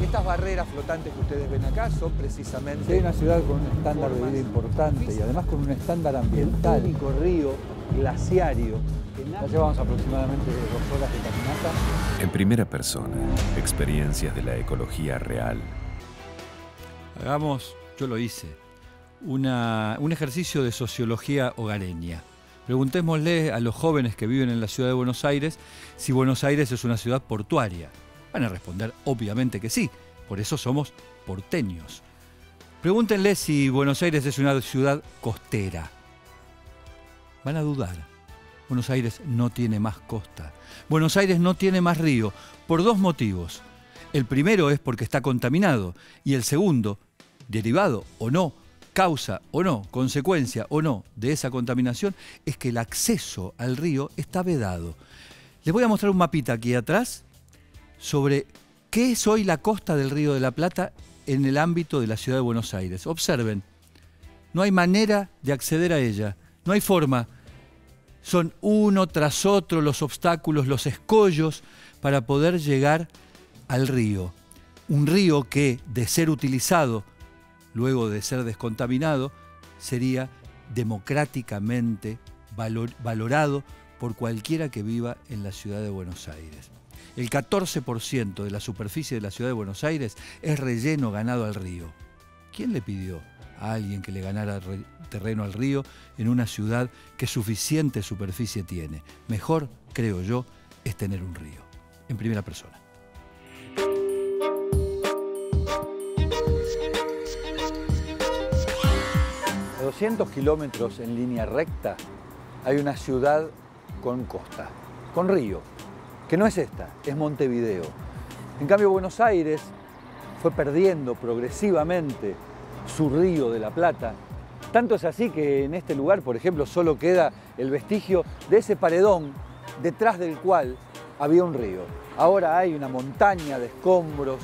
Estas barreras flotantes que ustedes ven acá son precisamente... Sí, hay una ciudad con un estándar de vida importante y además con un estándar ambiental. El único río glaciario. Ya llevamos aproximadamente 2 horas de caminata. En primera persona, experiencias de la ecología real. Hagamos, yo lo hice, un ejercicio de sociología hogareña. Preguntémosle a los jóvenes que viven en la ciudad de Buenos Aires si Buenos Aires es una ciudad portuaria. Van a responder obviamente que sí, por eso somos porteños. Pregúntenle si Buenos Aires es una ciudad costera. Van a dudar. Buenos Aires no tiene más costa. Buenos Aires no tiene más río, por 2 motivos. El primero es porque está contaminado y el segundo, derivado o no, causa o no, consecuencia o no de esa contaminación, es que el acceso al río está vedado. Les voy a mostrar un mapita aquí atrás sobre qué es hoy la costa del Río de la Plata en el ámbito de la ciudad de Buenos Aires. Observen, no hay manera de acceder a ella, no hay forma. Son uno tras otro los obstáculos, los escollos para poder llegar al río. Un río que, de ser utilizado, luego de ser descontaminado, sería democráticamente valorado por cualquiera que viva en la ciudad de Buenos Aires. El 14% de la superficie de la ciudad de Buenos Aires es relleno ganado al río. ¿Quién le pidió a alguien que le ganara terreno al río en una ciudad que suficiente superficie tiene? Mejor, creo yo, es tener un río, en primera persona. A 200 kilómetros en línea recta hay una ciudad con costa, con río, que no es esta, es Montevideo. En cambio, Buenos Aires fue perdiendo progresivamente su río de la Plata. Tanto es así que en este lugar, por ejemplo, solo queda el vestigio de ese paredón detrás del cual había un río. Ahora hay una montaña de escombros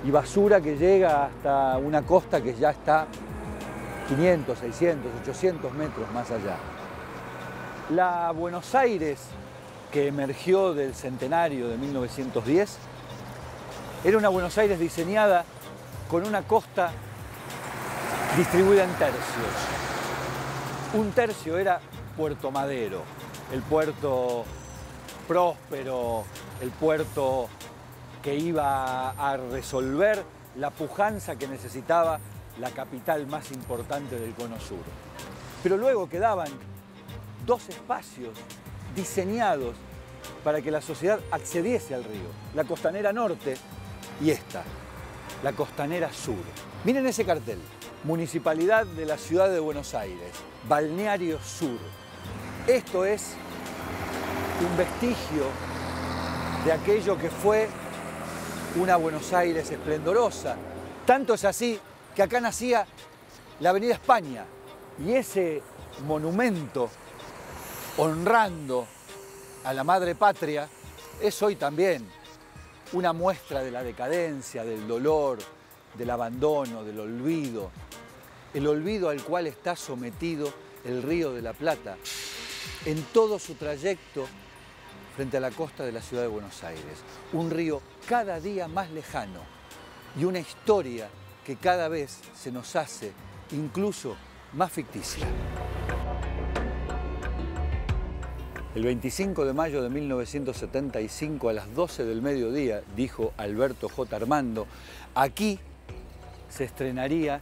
y basura que llega hasta una costa que ya está 500, 600, 800 metros más allá. La Buenos Aires que emergió del centenario de 1910 era una Buenos Aires diseñada con una costa distribuida en tercios. Un tercio era Puerto Madero, el puerto próspero, el puerto que iba a resolver la pujanza que necesitaba la capital más importante del Cono Sur. Pero luego quedaban 2 espacios diseñados para que la sociedad accediese al río, la costanera norte y esta, la costanera sur. Miren ese cartel, Municipalidad de la Ciudad de Buenos Aires, Balneario Sur. Esto es un vestigio de aquello que fue una Buenos Aires esplendorosa. Tanto es así que acá nacía la Avenida España y ese monumento honrando a la madre patria es hoy también una muestra de la decadencia, del dolor, del abandono, del olvido, el olvido al cual está sometido el Río de la Plata en todo su trayecto frente a la costa de la ciudad de Buenos Aires. Un río cada día más lejano y una historia que cada vez se nos hace incluso más ficticia. El 25 de mayo de 1975 a las 12 del mediodía, dijo Alberto J. Armando, aquí se estrenaría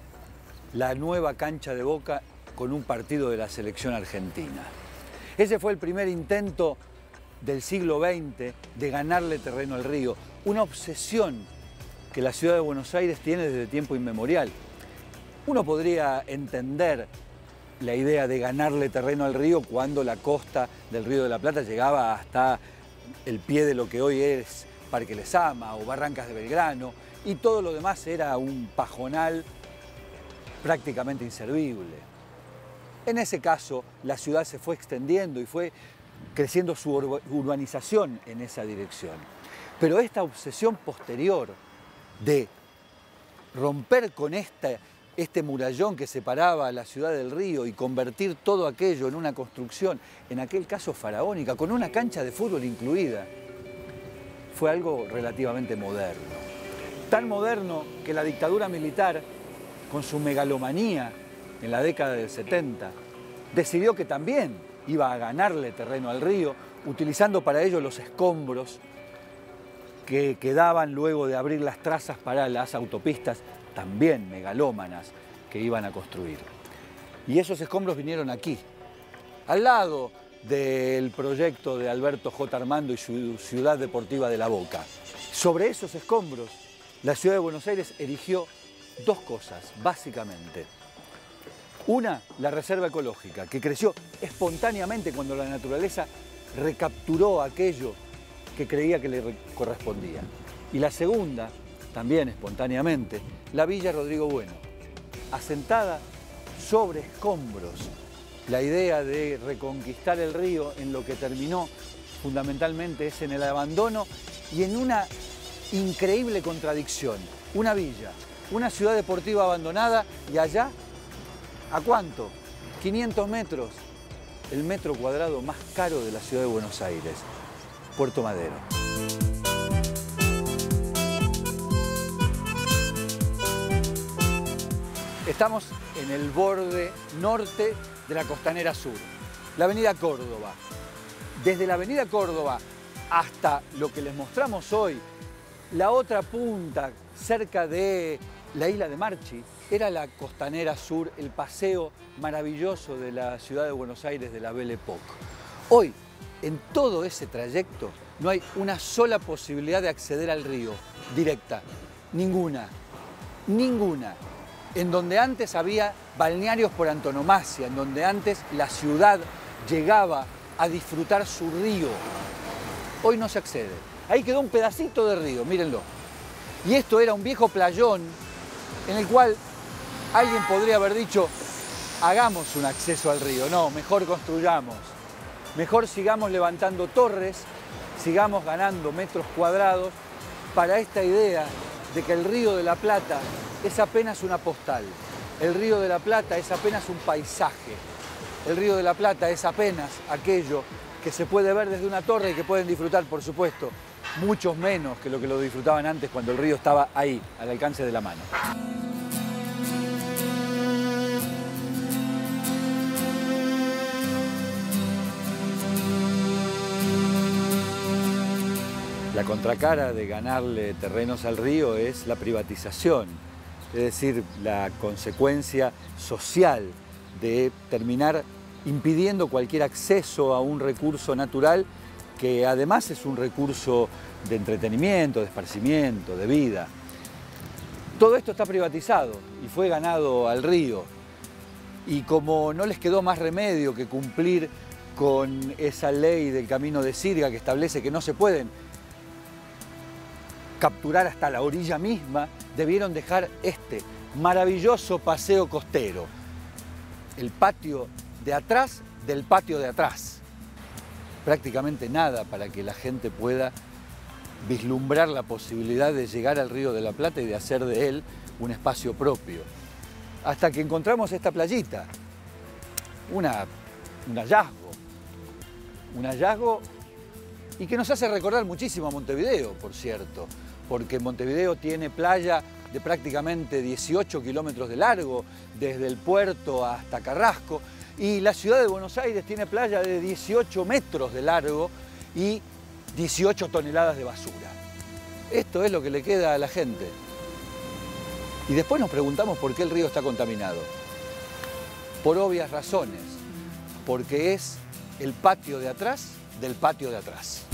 la nueva cancha de Boca con un partido de la selección argentina. Ese fue el primer intento del siglo XX de ganarle terreno al río, una obsesión que la ciudad de Buenos Aires tiene desde tiempo inmemorial. Uno podría entender la idea de ganarle terreno al río cuando la costa del Río de la Plata llegaba hasta el pie de lo que hoy es Parque Lezama o Barrancas de Belgrano, y todo lo demás era un pajonal prácticamente inservible. En ese caso, la ciudad se fue extendiendo y fue creciendo su urbanización en esa dirección. Pero esta obsesión posterior de romper con este murallón que separaba a la ciudad del río y convertir todo aquello en una construcción, en aquel caso faraónica, con una cancha de fútbol incluida, fue algo relativamente moderno. Tan moderno que la dictadura militar, con su megalomanía en la década del 70, decidió que también iba a ganarle terreno al río, utilizando para ello los escombros que quedaban luego de abrir las trazas para las autopistas, también megalómanas, que iban a construir. Y esos escombros vinieron aquí, al lado del proyecto de Alberto J. Armando y su Ciudad Deportiva de La Boca. Sobre esos escombros, la Ciudad de Buenos Aires erigió dos cosas, básicamente. Una, la reserva ecológica, que creció espontáneamente cuando la naturaleza recapturó aquello que creía que le correspondía. Y la segunda, también espontáneamente, la Villa Rodrigo Bueno, asentada sobre escombros. La idea de reconquistar el río en lo que terminó fundamentalmente es en el abandono y en una increíble contradicción. Una villa, una ciudad deportiva abandonada y allá, ¿a cuánto? 500 metros, el metro cuadrado más caro de la ciudad de Buenos Aires, Puerto Madero. Estamos en el borde norte de la Costanera Sur, la avenida Córdoba. Desde la avenida Córdoba hasta lo que les mostramos hoy, la otra punta, cerca de la isla de Marchi, era la Costanera Sur, el paseo maravilloso de la ciudad de Buenos Aires de la Belle Époque. Hoy, en todo ese trayecto, no hay una sola posibilidad de acceder al río, directa. Ninguna. Ninguna. En donde antes había balnearios por antonomasia, en donde antes la ciudad llegaba a disfrutar su río. Hoy no se accede. Ahí quedó un pedacito de río, mírenlo. Y esto era un viejo playón en el cual alguien podría haber dicho, hagamos un acceso al río. No, mejor construyamos. Mejor sigamos levantando torres, sigamos ganando metros cuadrados para esta idea de que el Río de la Plata es apenas una postal. El Río de la Plata es apenas un paisaje. El Río de la Plata es apenas aquello que se puede ver desde una torre y que pueden disfrutar, por supuesto, muchos menos que lo disfrutaban antes cuando el río estaba ahí, al alcance de la mano. La contracara de ganarle terrenos al río es la privatización, es decir, la consecuencia social de terminar impidiendo cualquier acceso a un recurso natural que además es un recurso de entretenimiento, de esparcimiento, de vida. Todo esto está privatizado y fue ganado al río. Y como no les quedó más remedio que cumplir con esa ley del Camino de Sirga que establece que no se pueden capturar hasta la orilla misma, debieron dejar este maravilloso paseo costero, el patio de atrás del patio de atrás. Prácticamente nada para que la gente pueda vislumbrar la posibilidad de llegar al Río de la Plata y de hacer de él un espacio propio. Hasta que encontramos esta playita, un hallazgo y que nos hace recordar muchísimo a Montevideo, por cierto, porque Montevideo tiene playa de prácticamente 18 kilómetros de largo, desde el puerto hasta Carrasco, y la ciudad de Buenos Aires tiene playa de 18 metros de largo y 18 toneladas de basura. Esto es lo que le queda a la gente. Y después nos preguntamos por qué el río está contaminado. Por obvias razones, porque es el patio de atrás del patio de atrás.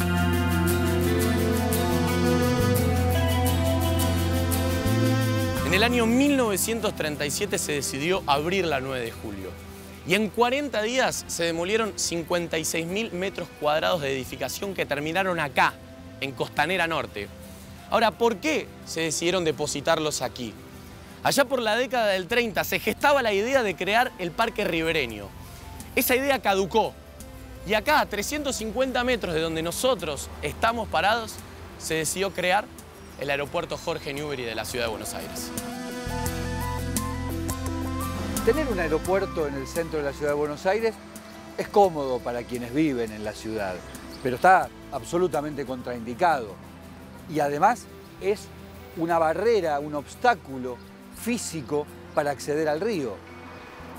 En el año 1937 se decidió abrir la 9 de julio y en 40 días se demolieron 56.000 metros cuadrados de edificación que terminaron acá, en Costanera Norte. Ahora, ¿por qué se decidieron depositarlos aquí? Allá por la década del 30 se gestaba la idea de crear el Parque Ribereño. Esa idea caducó y acá, a 350 metros de donde nosotros estamos parados, se decidió crear el aeropuerto Jorge Newbery de la ciudad de Buenos Aires. Tener un aeropuerto en el centro de la ciudad de Buenos Aires es cómodo para quienes viven en la ciudad, pero está absolutamente contraindicado. Y además es una barrera, un obstáculo físico para acceder al río,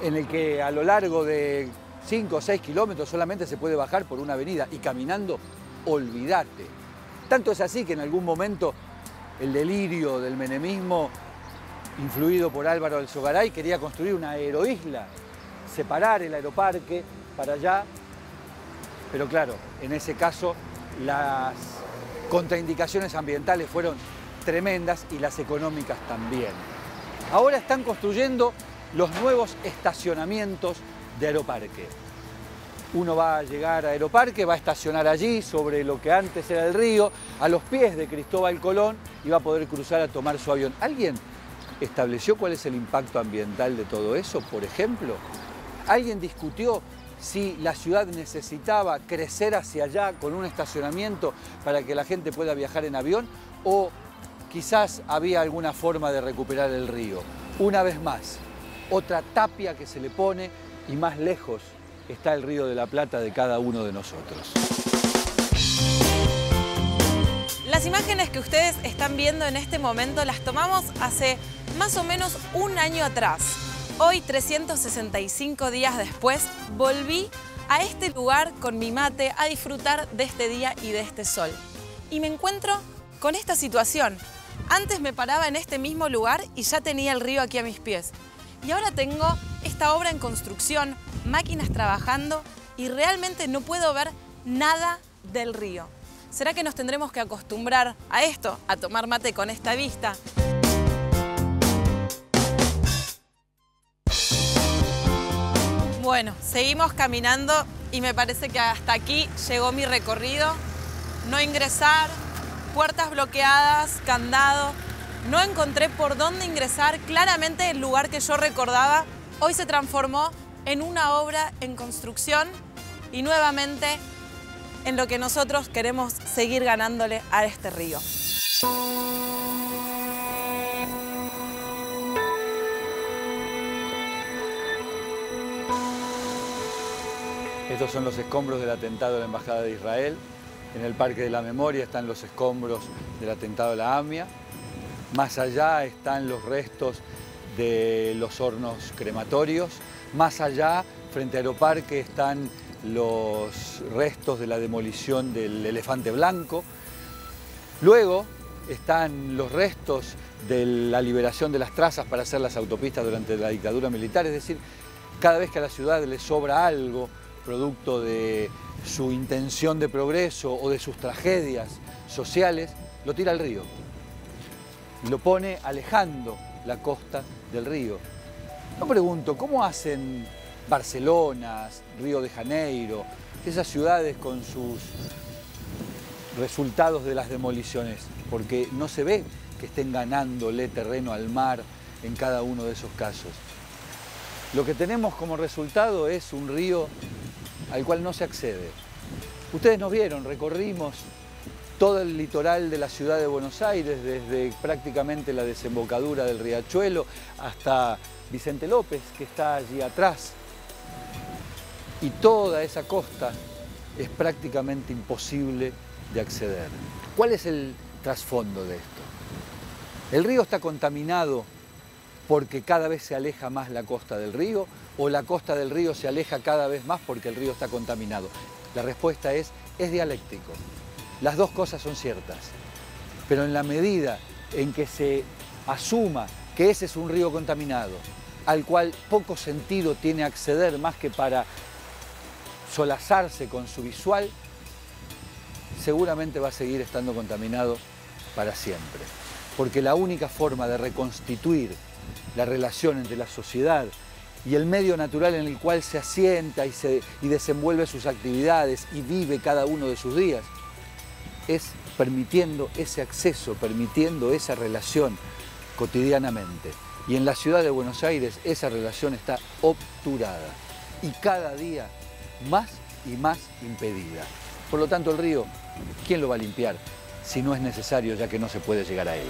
en el que a lo largo de 5 o 6 kilómetros solamente se puede bajar por una avenida y caminando, olvídate. Tanto es así que en algún momento el delirio del menemismo, influido por Álvaro Alzogaray, quería construir una aeroisla, separar el aeroparque para allá, pero claro, en ese caso las contraindicaciones ambientales fueron tremendas y las económicas también. Ahora están construyendo los nuevos estacionamientos de Aeroparque. Uno va a llegar a Aeroparque, va a estacionar allí sobre lo que antes era el río, a los pies de Cristóbal Colón, y va a poder cruzar a tomar su avión. ¿Alguien estableció cuál es el impacto ambiental de todo eso, por ejemplo? ¿Alguien discutió si la ciudad necesitaba crecer hacia allá con un estacionamiento para que la gente pueda viajar en avión? ¿O quizás había alguna forma de recuperar el río? Una vez más, otra tapia que se le pone y más lejos está el Río de la Plata de cada uno de nosotros. Las imágenes que ustedes están viendo en este momento las tomamos hace más o menos un año atrás. Hoy, 365 días después, volví a este lugar con mi mate a disfrutar de este día y de este sol. Y me encuentro con esta situación. Antes me paraba en este mismo lugar y ya tenía el río aquí a mis pies. Y ahora tengo esta obra en construcción, máquinas trabajando y realmente no puedo ver nada del río. ¿Será que nos tendremos que acostumbrar a esto, a tomar mate con esta vista? Bueno, seguimos caminando y me parece que hasta aquí llegó mi recorrido. No ingresar, puertas bloqueadas, candado. No encontré por dónde ingresar. Claramente el lugar que yo recordaba hoy se transformó en una obra en construcción y nuevamente en lo que nosotros queremos seguir ganándole a este río. Estos son los escombros del atentado de la Embajada de Israel. En el Parque de la Memoria están los escombros del atentado de la AMIA. Más allá están los restos de los hornos crematorios. Más allá, frente a Aeroparque, están los restos de la demolición del Elefante Blanco. Luego están los restos de la liberación de las trazas para hacer las autopistas durante la dictadura militar. Es decir, cada vez que a la ciudad le sobra algo, producto de su intención de progreso o de sus tragedias sociales, lo tira al río. Y lo pone alejando la costa del río. Yo pregunto, ¿cómo hacen Barcelona, Río de Janeiro, esas ciudades con sus resultados de las demoliciones? Porque no se ve que estén ganándole terreno al mar en cada uno de esos casos. Lo que tenemos como resultado es un río al cual no se accede. Ustedes nos vieron, recorrimos todo el litoral de la ciudad de Buenos Aires, desde prácticamente la desembocadura del Riachuelo hasta Vicente López, que está allí atrás. Y toda esa costa es prácticamente imposible de acceder. ¿Cuál es el trasfondo de esto? ¿El río está contaminado porque cada vez se aleja más la costa del río, o la costa del río se aleja cada vez más porque el río está contaminado? La respuesta es dialéctico. Las dos cosas son ciertas, pero en la medida en que se asuma que ese es un río contaminado, al cual poco sentido tiene acceder más que para solazarse con su visual, seguramente va a seguir estando contaminado para siempre. Porque la única forma de reconstituir la relación entre la sociedad y el medio natural en el cual se asienta y desenvuelve sus actividades y vive cada uno de sus días, es permitiendo ese acceso, permitiendo esa relación cotidianamente. Y en la ciudad de Buenos Aires esa relación está obturada y cada día más y más impedida. Por lo tanto, el río, ¿quién lo va a limpiar si no es necesario, ya que no se puede llegar a él?